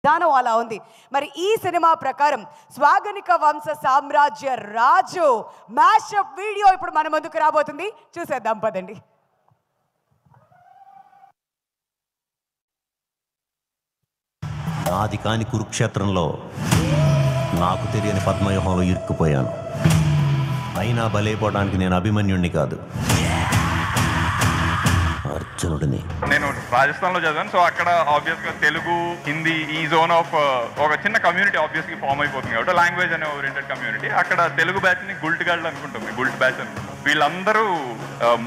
విధానం అలా ఉంది. మరి ఈ సినిమా ప్రకారం స్వాగనిక వంశ సామ్రాజ్య రాజు మ్యాషప్ వీడియో ఇప్పుడు మన ముందుకు రాబోతుంది. చూసేద్దాం పదండి. నాది కాని కురుక్షేత్రంలో నాకు తెలియని పద్మవ్యూహంలో ఇరుక్కుపోయాను. అయినా బలైపోవడానికి నేను అభిమన్యుణ్ణి కాదు, అర్జునుడిని. నేను రాజస్థాన్లో చదివాను. సో అక్కడ ఆబ్వియస్గా తెలుగు, హిందీ ఈ జోన్ ఆఫ్ ఒక చిన్న కమ్యూనిటీ ఆబ్వియస్గా ఫామ్ అయిపోతుంది కాబట్టి లాంగ్వేజ్ అనే ఓరియంటెడ్ కమ్యూనిటీ. అక్కడ తెలుగు బ్యాచ్ని గుల్ట్ గాళ్ళు అనుకుంటుంది, గుల్ట్ బ్యాచ్ అనుకుంటుంది. వీళ్ళందరూ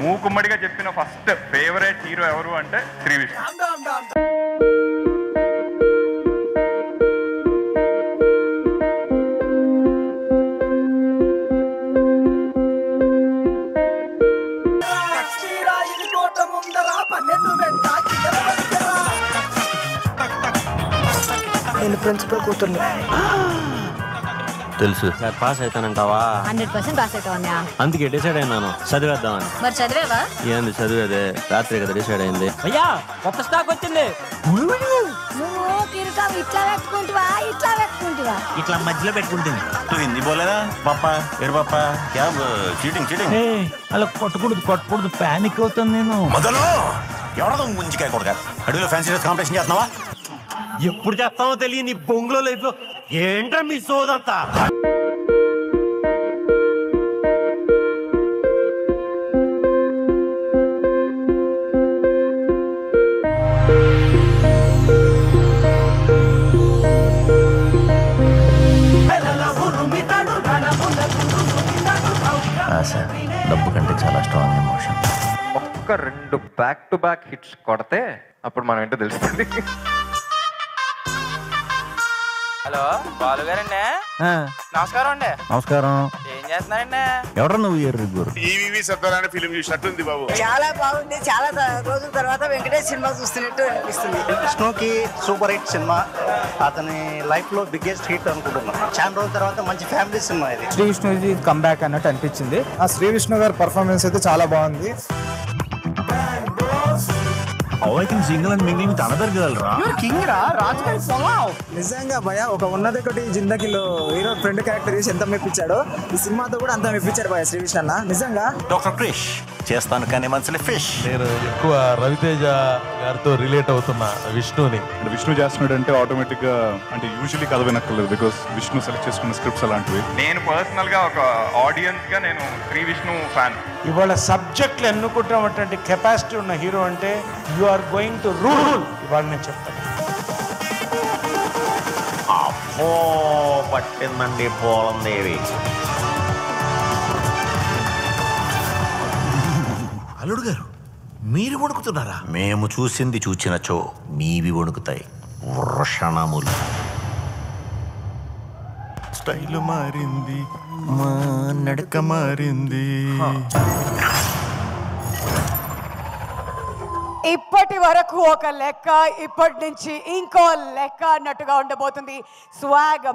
మూకుమ్మడిగా చెప్పిన ఫస్ట్ ఫేవరెట్ హీరో ఎవరు అంటే శ్రీ విష్ణు. నేను ప్రిన్సిపల్ కూతుర్ని. తెలుసు పాస్ అవుతానంటావా? 100% పాస్ అవుతావా? అందుకే డిసైడ్ అయినాను చదివేద్దామని. మరి చదివేవా? ఏంది చదివేదే, రాత్రి కదా డిసైడ్ అయింది. అయ్యా కొత్త స్టాక్ వచ్చింది. ఇట్లా మధ్యలో పెట్టుకుంటుంది. హిందీ బోలేదా పాపా? ఏరు పాపా క్యా చీటింగ్ చీటింగ్. అలా కొట్టకూడదు పానిక్ అవుతాను నేను. మొదలు ఎవడో ముంచికాయ కొడక అడవిలో ఫ్యాన్సీ డ్రెస్ కాంపిటీషన్ చేస్తున్నావా? ఎప్పుడు చేస్తావో తెలియదు నీ బొంగులో లైఫ్ లో. ఏంట్రా మీ సోదంతా? ఆశ డబ్బు కంటే చాలా స్ట్రాంగ్ ఎమోషన్. ఒక్క 2 బ్యాక్ టు బ్యాక్ హిట్స్ కొడితే అప్పుడు మనం ఏంటో తెలుస్తుంది. హలో బాలు గారండి, నమస్కారం అండి. నమస్కారం. ఏం చేస్తున్నారండి? ఎవరు నువ్వు? ఎర్రగూరు ఈవీవి సత్యనారాయణ ఫిలిం చూసినట్టుంది బాబు. చాలా బాగుంది. చాలా రోజుల తర్వాత వెంకటేష్ సినిమా చూస్తున్నట్టు అనిపిస్తుంది. విష్ణుకి సూపర్ హిట్ సినిమా, అతని లైఫ్ లో బిగ్గెస్ట్ హిట్ అనుకుంటున్నాను. చాలా రోజుల తర్వాత మంచి ఫ్యామిలీ సినిమా ఇది. శ్రీ విష్ణు కంబ్యాక్ అన్నట్టు అనిపించింది. ఆ శ్రీ విష్ణు గారి పర్ఫార్మెన్స్ అయితే చాలా బాగుంది. నిజంగా భయ ఒక ఉన్నదొకటి జిందగీలో హీరో ఫ్రెండ్ క్యారెక్టర్ చేసి ఎంత మెప్పించాడో ఈ సినిమాతో కూడా అంత మెప్పించాడు భయ శ్రీ విష్ణు అన్న. నిజంగా డాక్టర్ క్రిష్ చేస్తాను కానీ మనసులో ఫిష్. నేను ఎక్కువ రవితేజ గారితో రిలేట్ అవుతున్నా విష్ణుని. విష్ణు చేస్తున్నాడు అంటే ఆటోమేటిక్ గా అంటే యూజువల్లీ కథ వినక్కర్లేదు, బికాస్ విష్ణు సెలెక్ట్ చేసుకున్న స్క్రిప్ట్స్ అలాంటివి. నేను పర్సనల్ గా ఒక ఆడియన్స్ గా నేను శ్రీ విష్ణు ఫ్యాన్. ఇవాళ సబ్జెక్టులు ఎన్నుకుంటున్నటువంటి కెపాసిటీ ఉన్న హీరో అంటే you are going to rule. ఇవాళ నేను చెప్తాను. అబ్బో పట్టిందండి పోలం దేవి. అల్లుడు గారు మీరు వణుకుతున్నారా? మేము చూసింది చూచినచో మీవి వణుకుతాయి వృషణములు. స్టైల్ మారింది, మా నడక మారింది. ఇప్పటి వరకు ఒక లెక్క, ఇప్పటి నుంచి ఇంకో లెక్క అన్నట్టుగా ఉండబోతుంది స్వాగ్